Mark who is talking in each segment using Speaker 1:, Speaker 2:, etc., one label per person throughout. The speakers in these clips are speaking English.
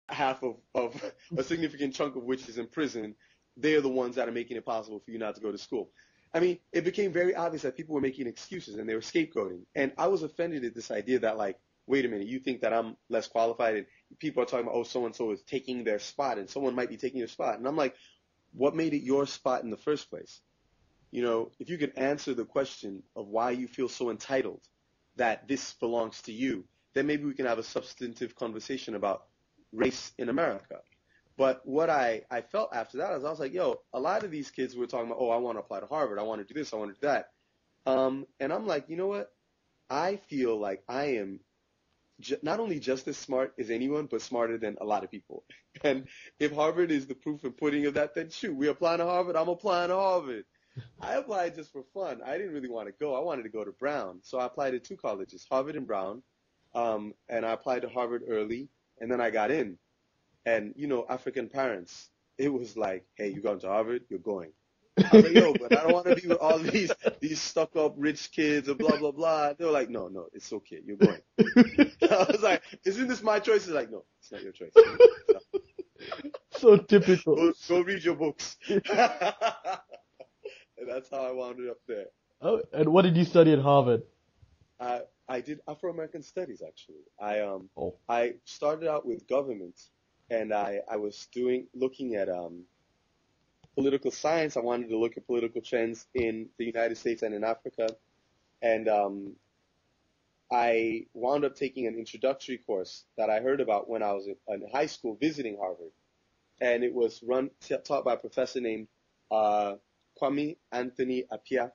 Speaker 1: half of a significant chunk of which is in prison, they're the ones that are making it possible for you not to go to school. I mean, it became very obvious that people were making excuses and they were scapegoating. And I was offended at this idea that, like, wait a minute, you think that I'm less qualified, and people are talking about, oh, so-and-so is taking their spot, and someone might be taking your spot. And I'm like, what made it your spot in the first place? You know, if you could answer the question of why you feel so entitled that this belongs to you, then maybe we can have a substantive conversation about race in America. But what I felt after that is I was like, yo, a lot of these kids were talking about, oh, I want to apply to Harvard. I want to do this. I want to do that. And I'm like, you know what? I feel like I am not only just as smart as anyone, but smarter than a lot of people. And if Harvard is the proof and pudding of that, then shoot, we applying to Harvard. I'm applying to Harvard. I applied just for fun. I didn't really want to go. I wanted to go to Brown. So I applied to two colleges, Harvard and Brown. And I applied to Harvard early, and then I got in. And, you know, African parents, it was like, hey, you're going to Harvard? You're going. I was like, yo, but I don't want to be with all these stuck-up rich kids or blah, blah, blah. They were like, no, it's okay. You're going. I was like, isn't this my choice? He's like, no, it's not your choice.
Speaker 2: So typical.
Speaker 1: Go read your books. And that's how I wound up there.
Speaker 2: Oh, and what did you study at Harvard?
Speaker 1: I did Afro-American studies, actually. I started out with government, and I was looking at political science. I wanted to look at political trends in the United States and in Africa. And I wound up taking an introductory course that I heard about when I was in high school visiting Harvard. And it was taught by a professor named Kwame Anthony Appiah.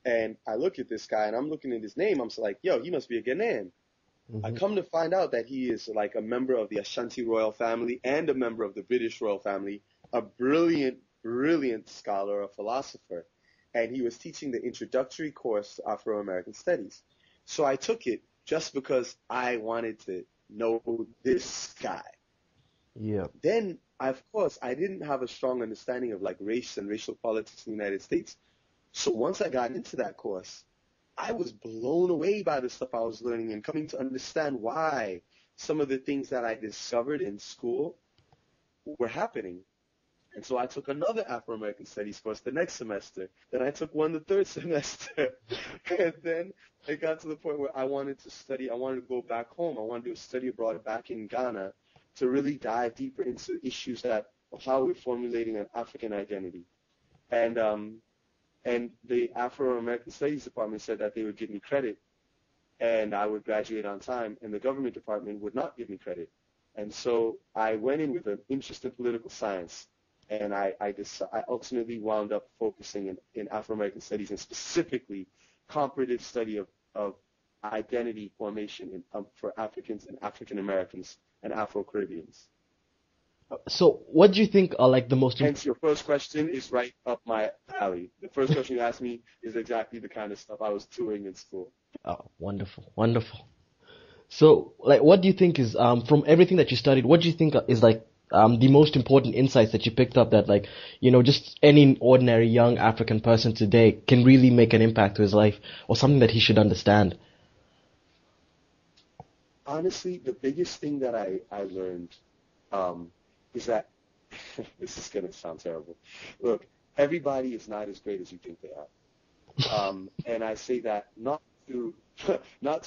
Speaker 1: And I look at this guy, and I'm looking at his name. I'm like, yo, he must be a Ghanaian. Mm-hmm. I come to find out that he is like a member of the Ashanti royal family and a member of the British royal family, a brilliant, brilliant scholar, a philosopher. And he was teaching the introductory course to Afro-American studies. So I took it just because I wanted to know this guy.
Speaker 2: Yeah.
Speaker 1: Then, of course, I didn't have a strong understanding of like race and racial politics in the United States. So once I got into that course, I was blown away by the stuff I was learning and coming to understand why some of the things that I discovered in school were happening. And so I took another Afro-American Studies course the next semester. Then I took one the third semester. And then it got to the point where I wanted to go back home. I wanted to do a study abroad back in Ghana to really dive deeper into issues of how we're formulating an African identity. And the Afro-American Studies Department said that they would give me credit and I would graduate on time, and the government department would not give me credit. And so I went in with an interest in political science, and I ultimately wound up focusing in Afro-American Studies and specifically comparative study of identity formation for Africans and African Americans and Afro-Caribbeans.
Speaker 2: So what do you think are like the most...
Speaker 1: Hence, your first question is right up my alley. The first question you asked me is exactly the kind of stuff I was doing in school.
Speaker 2: Oh, wonderful, wonderful. So, like, what do you think is, from everything that you studied, what do you think is like the most important insights that you picked up that, like, you know, just any ordinary young African person today can really make an impact to his life, or something that he should understand?
Speaker 1: Honestly, the biggest thing that I learned is that, this is going to sound terrible. Look, everybody is not as great as you think they are. And I say that not to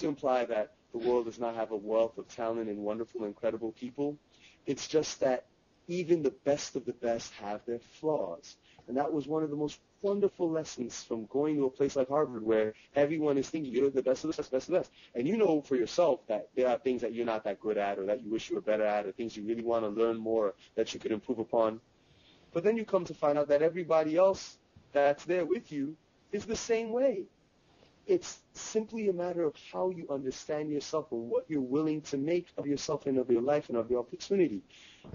Speaker 1: imply that the world does not have a wealth of talent and wonderful, incredible people. It's just that even the best of the best have their flaws. And that was one of the most wonderful lessons from going to a place like Harvard, where everyone is thinking you're the best of the best, best of the best. And you know for yourself that there are things that you're not that good at, or that you wish you were better at, or things you really want to learn more that you could improve upon. But then you come to find out that everybody else that's there with you is the same way. It's simply a matter of how you understand yourself and what you're willing to make of yourself and of your life and of your opportunity.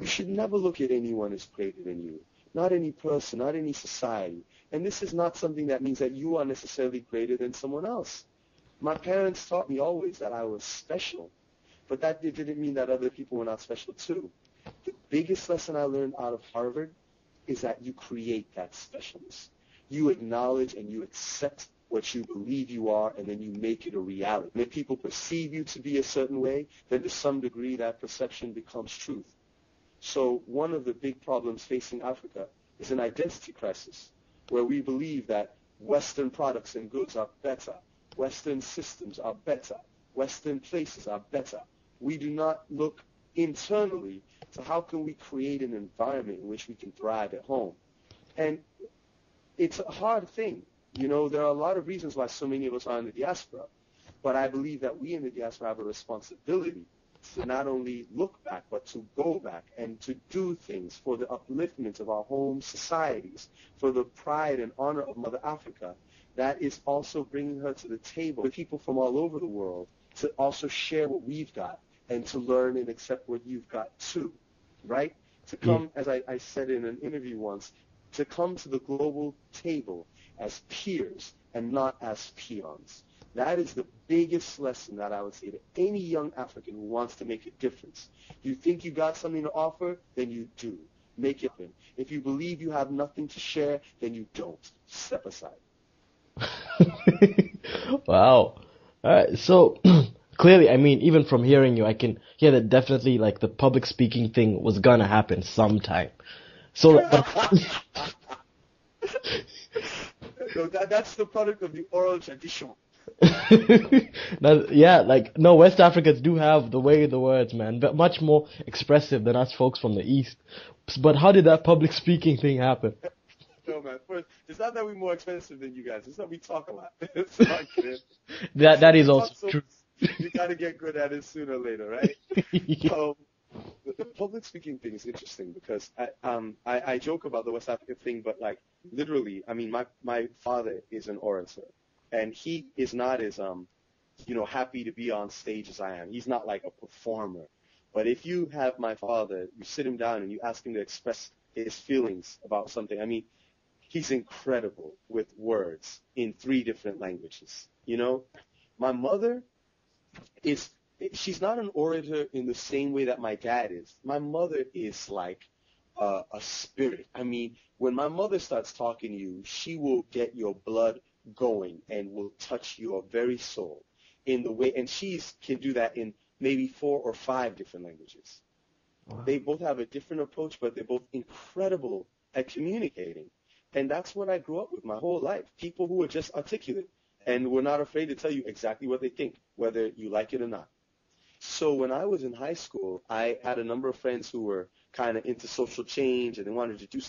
Speaker 1: You should never look at anyone as greater than you. Not any person, not any society. And this is not something that means that you are necessarily greater than someone else. My parents taught me always that I was special, but that didn't mean that other people were not special too. The biggest lesson I learned out of Harvard is that you create that specialness. You acknowledge and you accept what you believe you are, and then you make it a reality. And if people perceive you to be a certain way, then to some degree that perception becomes truth. So one of the big problems facing Africa is an identity crisis, where we believe that Western products and goods are better, Western systems are better, Western places are better. We do not look internally to how can we create an environment in which we can thrive at home. And it's a hard thing. There are a lot of reasons why so many of us are in the diaspora, but I believe that we in the diaspora have a responsibility to not only look back, but to go back and to do things for the upliftment of our home societies, for the pride and honor of Mother Africa. That is also bringing her to the table with people from all over the world to also share what we've got and to learn and accept what you've got too, right? To come, as I said in an interview once, to come to the global table as peers and not as peons. That is the biggest lesson that I would say to any young African who wants to make a difference. You think you got something to offer, then you do. Make it happen. If you believe you have nothing to share, then you don't. Step aside.
Speaker 2: Wow. All right. So clearly, I mean, even from hearing you, I can hear that definitely like the public speaking thing was gonna happen sometime. So,
Speaker 1: So that's the product of the oral tradition.
Speaker 2: yeah, like no, West Africans do have the way of the words, man, but much more expressive than us folks from the East. But how did that public speaking thing happen?
Speaker 1: No, man. First, it's not that we're more expensive than you guys. It's that we talk a lot. It's not good.
Speaker 2: That is
Speaker 1: We
Speaker 2: also
Speaker 1: talk so
Speaker 2: true.
Speaker 1: you got to get good at it sooner or later, right?
Speaker 2: Yeah.
Speaker 1: The public speaking thing is interesting because I joke about the West African thing, but like literally, I mean, my father is an orator, and he is not as happy to be on stage as I am. He's not like a performer. But if you have my father, you sit him down and you ask him to express his feelings about something. I mean, he's incredible with words in 3 different languages. My mother is she's not an orator in the same way that my dad is. My mother is like a spirit. I mean, when my mother starts talking to you, she will get your blood going and will touch your very soul in the way, and she can do that in maybe 4 or 5 different languages.
Speaker 2: Wow.
Speaker 1: They both have a different approach, but they're both incredible at communicating. And that's what I grew up with my whole life. People who are just articulate and were not afraid to tell you exactly what they think, whether you like it or not. So when I was in high school, I had a number of friends who were kind of into social change and they wanted to do stuff